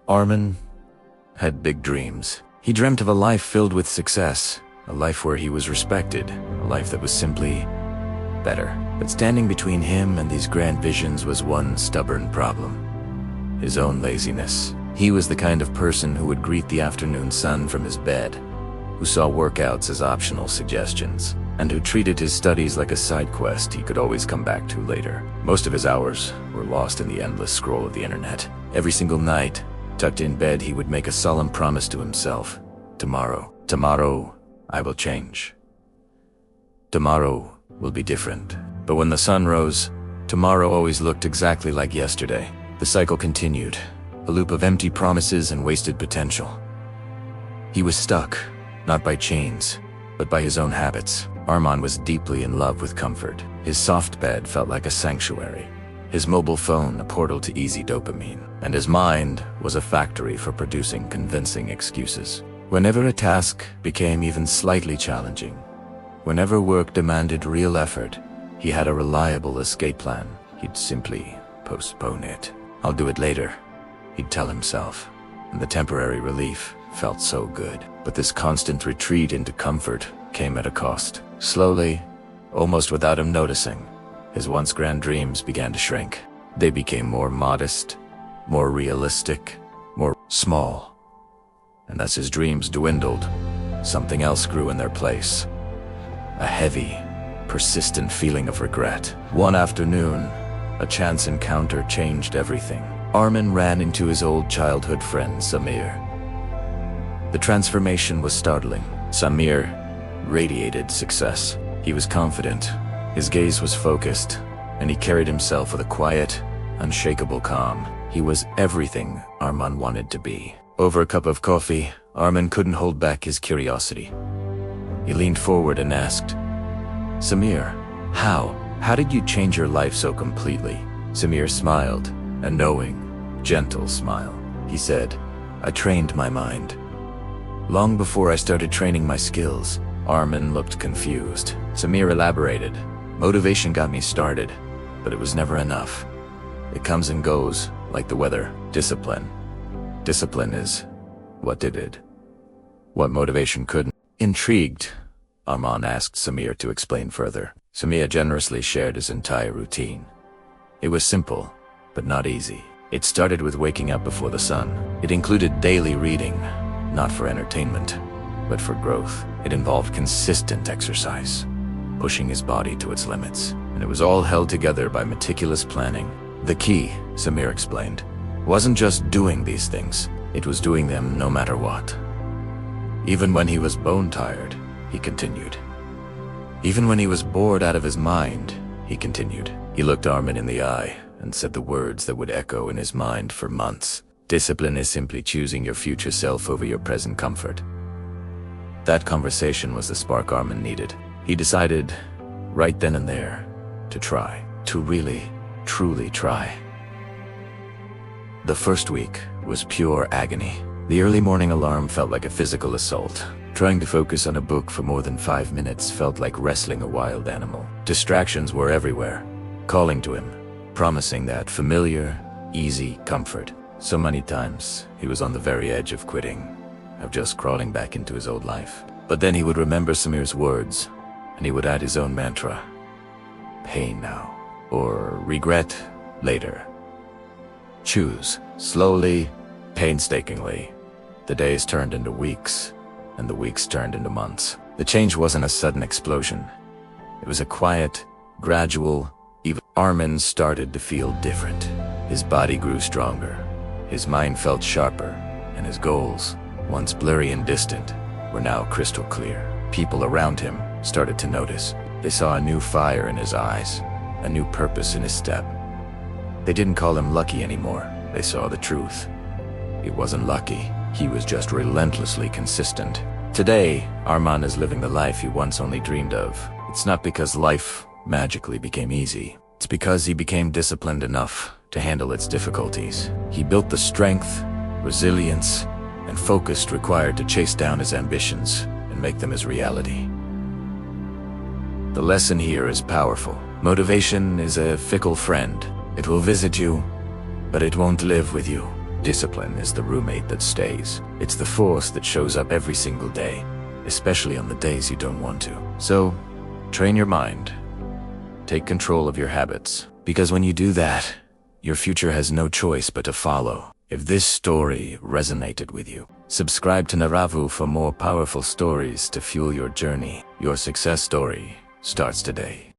Armin had big dreams. He dreamt of a life filled with success, a life where he was respected, a life that was simply better. But standing between him and these grand visions was one stubborn problem: his own laziness. He was the kind of person who would greet the afternoon sun from his bed, who saw workouts as optional suggestions, and who treated his studies like a side quest he could always come back to later. Most of his hours were lost in the endless scroll of the internet. Every single night, tucked in bed, he would make a solemn promise to himself: tomorrow, I will change. Tomorrow will be different. But when the sun rose, tomorrow always looked exactly like yesterday. The cycle continued, a loop of empty promises and wasted potential. He was stuck, not by chains, but by his own habits. Armin was deeply in love with comfort. His soft bed felt like a sanctuary, his mobile phone a portal to easy dopamine, and his mind was a factory for producing convincing excuses. Whenever a task became even slightly challenging, whenever work demanded real effort, he had a reliable escape plan. He'd simply postpone it. "I'll do it later," he'd tell himself, and the temporary relief felt so good. But this constant retreat into comfort came at a cost. Slowly, almost without him noticing, his once grand dreams began to shrink. They became more modest, more realistic, more small. And as his dreams dwindled, something else grew in their place. A heavy, persistent feeling of regret. One afternoon, a chance encounter changed everything. Armin ran into his old childhood friend, Samir. The transformation was startling. Samir radiated success. He was confident, his gaze was focused, and he carried himself with a quiet, unshakable calm. He was everything Armin wanted to be. Over a cup of coffee, Armin couldn't hold back his curiosity. He leaned forward and asked, "Samir, how did you change your life so completely?" Samir smiled, a knowing, gentle smile. He said, "I trained my mind. Long before I started training my skills." Armin looked confused. Samir elaborated, "Motivation got me started, but it was never enough. It comes and goes, like the weather. Discipline is what did it. What motivation couldn't." Intrigued, Armin asked Samir to explain further. Samir generously shared his entire routine. It was simple, but not easy. It started with waking up before the sun. It included daily reading, not for entertainment, but for growth. It involved consistent exercise, pushing his body to its limits, and it was all held together by meticulous planning. The key, Samir explained, wasn't just doing these things, it was doing them no matter what. Even when he was bone-tired, he continued. Even when he was bored out of his mind, he continued. He looked Armin in the eye and said the words that would echo in his mind for months. "Discipline is simply choosing your future self over your present comfort." That conversation was the spark Armin needed. He decided, right then and there, to try. To really, truly try. The first week was pure agony. The early morning alarm felt like a physical assault. Trying to focus on a book for more than 5 minutes felt like wrestling a wild animal. Distractions were everywhere, calling to him, promising that familiar, easy comfort. So many times, he was on the very edge of quitting, of just crawling back into his old life. But then he would remember Samir's words, and he would add his own mantra. Pain now, or regret later. Choose, slowly, painstakingly. The days turned into weeks, and the weeks turned into months. The change wasn't a sudden explosion. It was a quiet, gradual, even. Armin started to feel different. His body grew stronger, his mind felt sharper, and his goals, once blurry and distant, were now crystal clear. People around him started to notice. They saw a new fire in his eyes, a new purpose in his step. They didn't call him lucky anymore. They saw the truth. He wasn't lucky. He was just relentlessly consistent. Today, Armin is living the life he once only dreamed of. It's not because life magically became easy. It's because he became disciplined enough to handle its difficulties. He built the strength, resilience, and focus required to chase down his ambitions and make them his reality. The lesson here is powerful. Motivation is a fickle friend. It will visit you, but it won't live with you. Discipline is the roommate that stays. It's the force that shows up every single day, especially on the days you don't want to. So, train your mind. Take control of your habits, because when you do that, your future has no choice but to follow. If this story resonated with you, subscribe to Narravo for more powerful stories to fuel your journey. Your success story starts today.